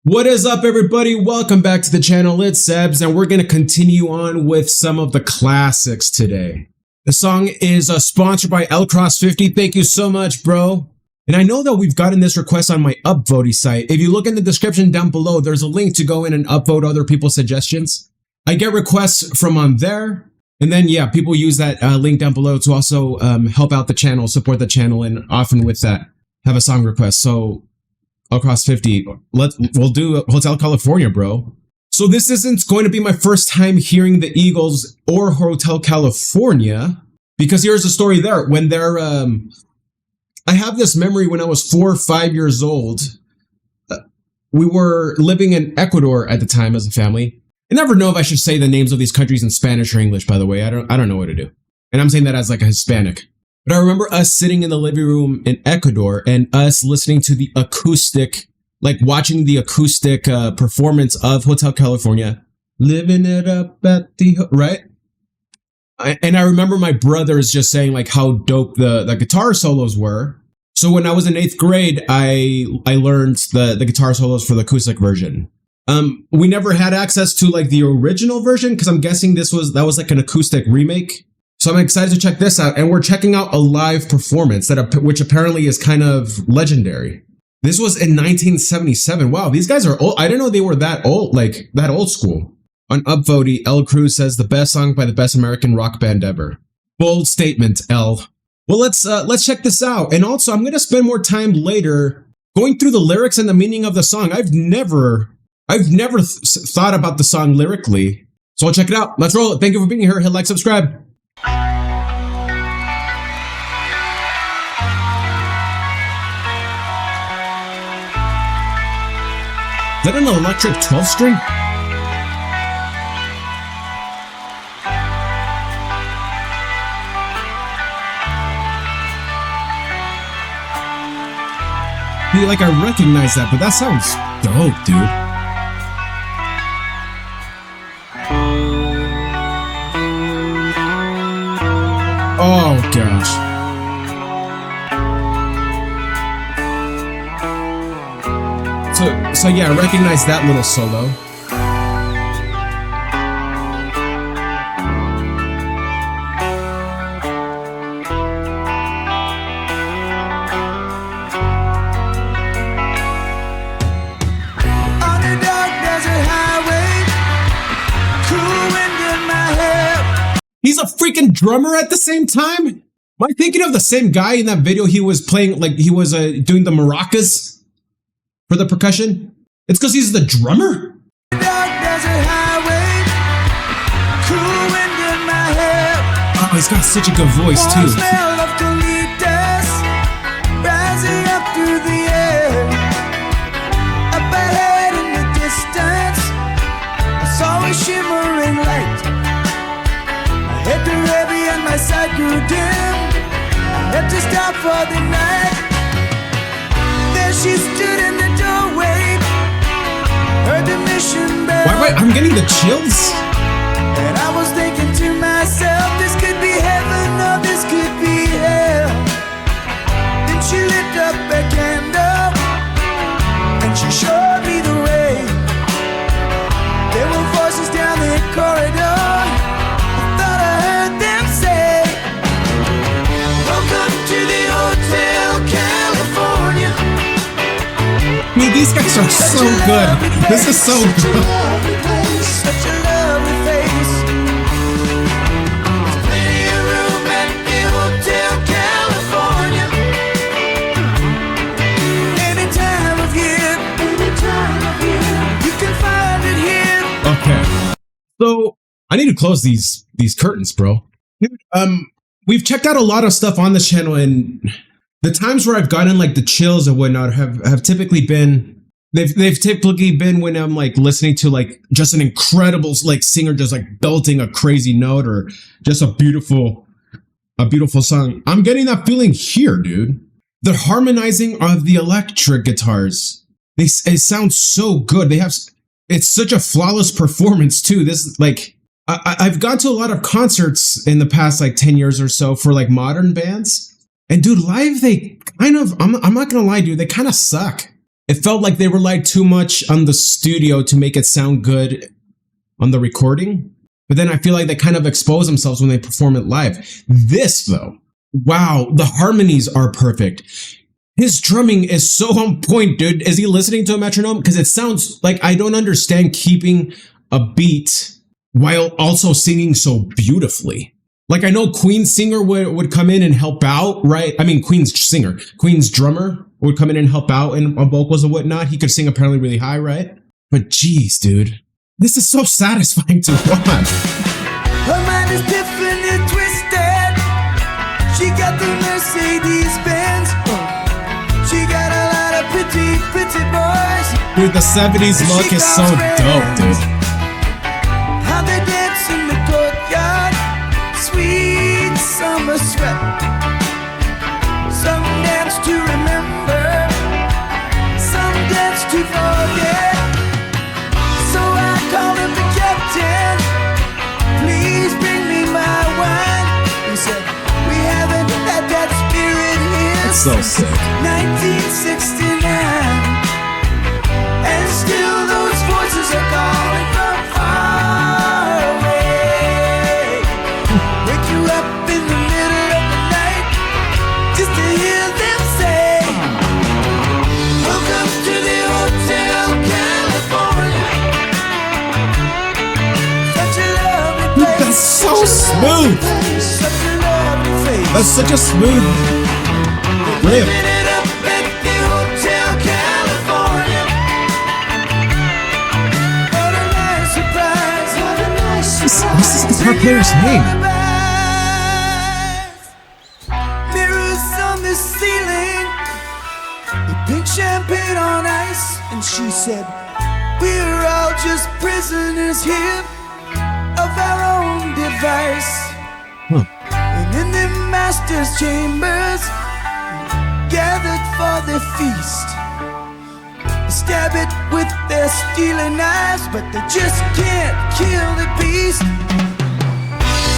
What is up, everybody? Welcome back to the channel. It's Sebs, and we're going to continue on with some of the classics today. The song is sponsored by Clfif. Thank you so much, bro. And I know that we've gotten this request on my upvote site. If you look in the description down below, there's a link to go in and upvote other people's suggestions. I get requests from on there. And then, yeah, people use that link down below to also help out the channel, support the channel, and often with that, have a song request. So Clfif, we'll do Hotel California, bro. So this isn't going to be my first time hearing the Eagles or Hotel California, because here's the story there. When they're, I have this memory when I was 4 or 5 years old. We were living in Ecuador at the time as a family. I never know if I should say the names of these countries in Spanish or English, by the way. I don't know what to do. And I'm saying that as like a Hispanic. But I remember us sitting in the living room in Ecuador and us listening to the acoustic, like watching the acoustic performance of Hotel California, living it up at the, right? And I remember my brothers just saying like how dope the guitar solos were. So when I was in 8th grade, I learned the guitar solos for the acoustic version. We never had access to like the original version because I'm guessing that was like an acoustic remake. So I'm excited to check this out, and we're checking out a live performance which apparently is kind of legendary. This was in 1977. Wow, these guys are old. I didn't know they were that old, like that old school. On upvote, L Cruz says the best song by the best American rock band ever. Bold statement, L. Well, let's check this out. And also, I'm gonna spend more time later going through the lyrics and the meaning of the song. I've never thought about the song lyrically. So I'll check it out. Let's roll it. Thank you for being here. Hit like, subscribe. Is that an electric 12-string? Dude, like I recognize that, but that sounds dope, dude. Oh gosh. So yeah, I recognize that little solo. On a dark desert highway, cool wind in my hair. He's a freaking drummer at the same time? Am I thinking of the same guy in that video? He was playing, like he was doing the maracas for the percussion? It's because he's the drummer? Dark desert highway, cool wind in my hair. Oh, he's got such a good voice too. Warm smell of colitas rising up through the air. Up ahead in the distance, I saw a shimmering light. I hit the heavy and my sight grew dim. I had to stop for the night. There she stood in the doorway. Heard the mission bell. Why, I'm getting the chills. And I was thinking to myself, this could be heaven or this could be hell. Then she lit up a candle and she showed me the way. There were voices down the corridor. I thought I heard them say, welcome to the Hotel California. I mean, these guys are so good. This is so good. Such a lovely place. There's plenty of room at the Hotel California. Any time of year, you can find it here. Okay. So I need to close these curtains, bro. Dude, we've checked out a lot of stuff on this channel, and the times where I've gotten like the chills and whatnot have typically been, they've typically been when I'm like listening to like just an incredible like singer just like belting a crazy note, or just a beautiful song. I'm getting that feeling here, dude. The harmonizing of the electric guitars, it sounds so good. It's such a flawless performance too. This like I've gone to a lot of concerts in the past like 10 years or so for like modern bands. And dude, live, they kind of, I'm not gonna lie, dude, they kind of suck. it felt like they relied too much on the studio to make it sound good on the recording. But then I feel like they kind of expose themselves when they perform it live. This though, wow, the harmonies are perfect. His drumming is so on point, dude. Is he listening to a metronome? Because it sounds like I don't understand keeping a beat while also singing so beautifully. Like I know Queen's singer would come in and help out, right? I mean, Queen's drummer would come in and help out in vocals and whatnot. He could sing apparently really high, right? But geez, dude, this is so satisfying to watch. Her mind is different and twisted. She got the Mercedes Benz. She got a lot of pretty boys. Dude, the 70s look is so dope, dude. How they dance in the courtyard. Sweet summer sweat. Some dance to remember. Some dance to forget. So I called him the captain. Please bring me my wine. He said, we haven't had that spirit here That's so sick. 1969. And still those voices are calling from far away. Wake you up in the middle of the night just to hear them say, welcome to the Hotel California. Such a lovely place. That's so smooth. Such a lovely face. That's such a smooth riff. Living it up at the Hotel California. What a nice surprise. What a nice surprise. What's this guitar player's name? Mirrors on the ceiling. The pink champagne on ice. And she said, we're all just prisoners here of our own device. Huh. And in the master's chambers, gathered for the feast, stab it with their stealing knives, but they just can't kill the beast.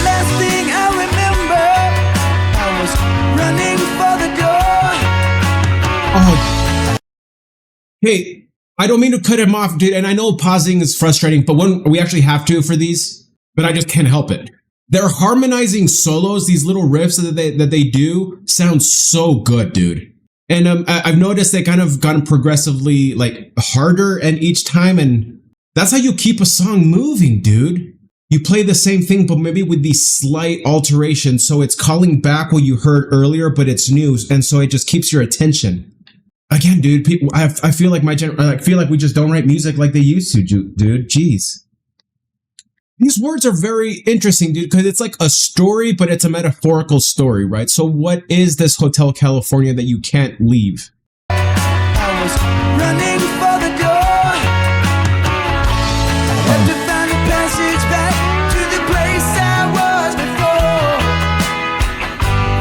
Last thing I remember, I was running for the door. Oh, hey, I don't mean to cut him off, dude, and I know pausing is frustrating, but when we actually have to for these, but I just can't help it. Their harmonizing solos, these little riffs that they do, sound so good, dude. And I've noticed they kind of gotten progressively like harder and each time, and that's how you keep a song moving, dude. You play the same thing, but maybe with these slight alterations, so it's calling back what you heard earlier, but it's new, and so it just keeps your attention. Again, dude, people, I feel like I feel like we just don't write music like they used to, dude. Jeez. These words are very interesting, dude, because it's like a story, but it's a metaphorical story, right? So what is this Hotel California that you can't leave? I was running for the door. I had to find a passage back to the place I was before.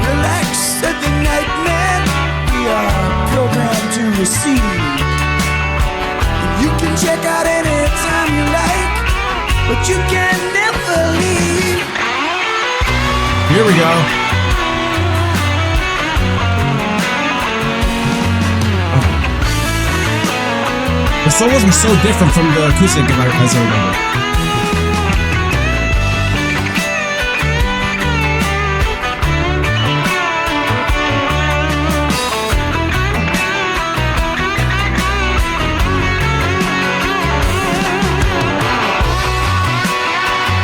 Relax, said the nightman. We are programmed to receive. And you can check out anytime you like, but you can never leave. Here we go. The solos were so different from the acoustic, as I remember.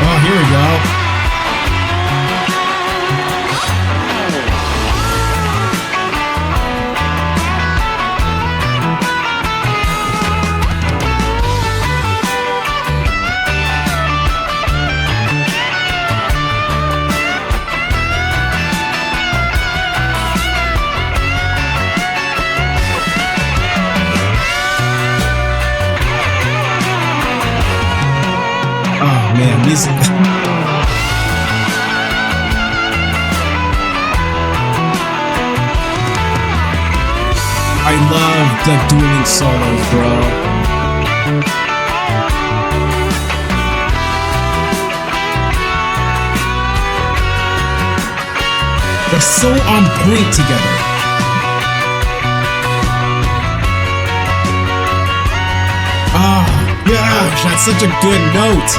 Oh, here we go. Man, music. I love the dueling solos, bro. They're so on point together. Gosh, that's such a good note.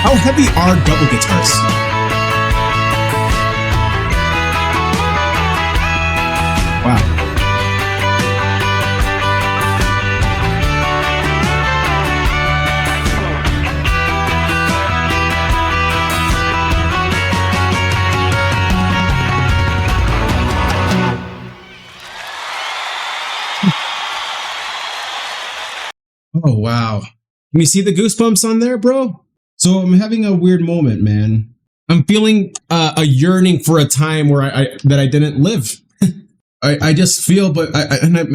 How heavy are double guitars? Wow. Oh, wow. Can you see the goosebumps on there, bro? So I'm having a weird moment, man. I'm feeling a yearning for a time where I didn't live. I just feel, but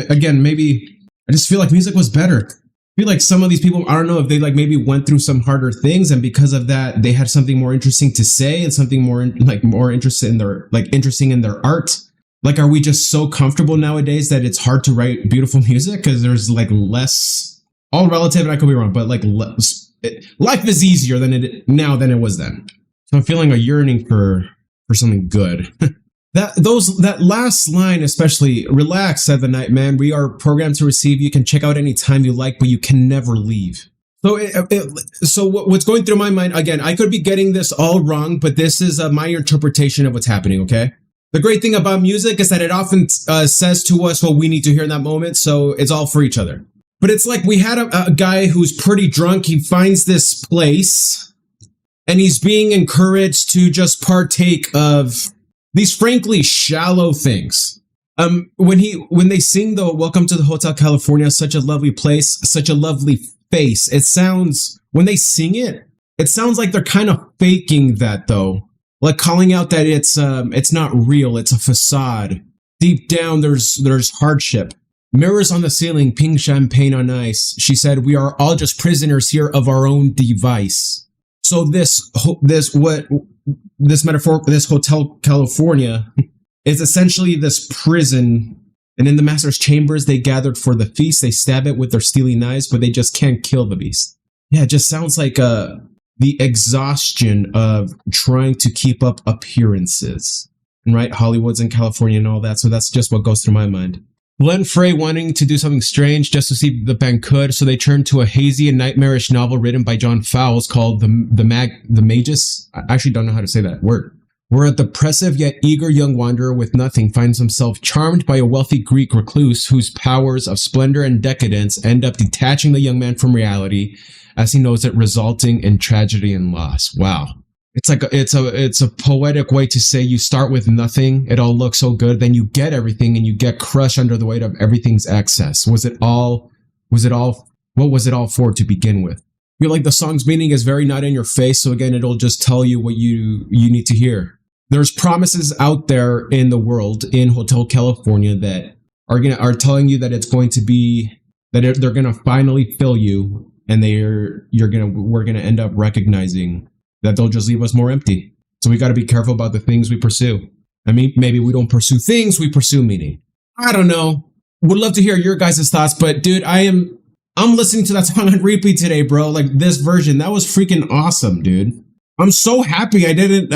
again, maybe I just feel like music was better. I feel like some of these people, I don't know if they like maybe went through some harder things, and because of that, they had something more interesting to say and something more interested in their interesting in their art. Like, are we just so comfortable nowadays that it's hard to write beautiful music because there's like less, all relative, and I could be wrong, but like less. Life is easier than it was then. So I'm feeling a yearning for something good. that last line especially, relax, said the night man. We are programmed to receive. You can check out any time you like, but you can never leave. So what's going through my mind, again, I could be getting this all wrong, but this is my interpretation of what's happening, okay? The great thing about music is that it often says to us what we need to hear in that moment, so it's all for each other. But it's like we had a guy who's pretty drunk. He finds this place and he's being encouraged to just partake of these frankly shallow things. When they sing the Welcome to the Hotel California, such a lovely place, such a lovely face. It sounds, when they sing it, it sounds like they're kind of faking that though. Like calling out that it's not real, it's a facade. Deep down there's hardship. Mirrors on the ceiling, pink champagne on ice. She said, we are all just prisoners here of our own device. So this metaphor, this Hotel California is essentially this prison. And in the master's chambers, they gathered for the feast. They stab it with their steely knives, but they just can't kill the beast. Yeah, it just sounds like the exhaustion of trying to keep up appearances. And right, Hollywood's in California and all that. So that's just what goes through my mind. Glenn Frey wanting to do something strange just to see if the band could, so they turned to a hazy and nightmarish novel written by John Fowles called The Magus. I actually don't know how to say that word. Where a depressive yet eager young wanderer with nothing finds himself charmed by a wealthy Greek recluse whose powers of splendor and decadence end up detaching the young man from reality as he knows it, resulting in tragedy and loss. Wow. It's like it's a poetic way to say you start with nothing. It all looks so good. Then you get everything and you get crushed under the weight of everything's excess. What was it all for to begin with? I feel like the song's meaning is very not in your face. So again, it'll just tell you what you need to hear. There's promises out there in the world in Hotel California that are telling you that it's going to be, that they're going to finally fill you. And we're going to end up recognizing that they'll just leave us more empty. So we got to be careful about the things we pursue. I mean, maybe we don't pursue things, we pursue meaning. I don't know. Would love to hear your guys' thoughts, but dude, I'm listening to that song on repeat today, bro. Like this version, that was freaking awesome, dude. I'm so happy I didn't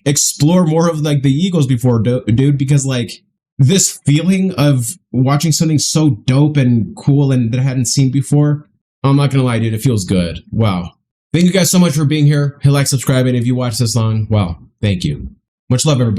explore more of like the Eagles before, dude, because like this feeling of watching something so dope and cool and that I hadn't seen before, I'm not gonna lie, dude, it feels good. Wow. Thank you guys so much for being here. Hit like, subscribe, and if you watched this long, wow, thank you. Much love, everybody.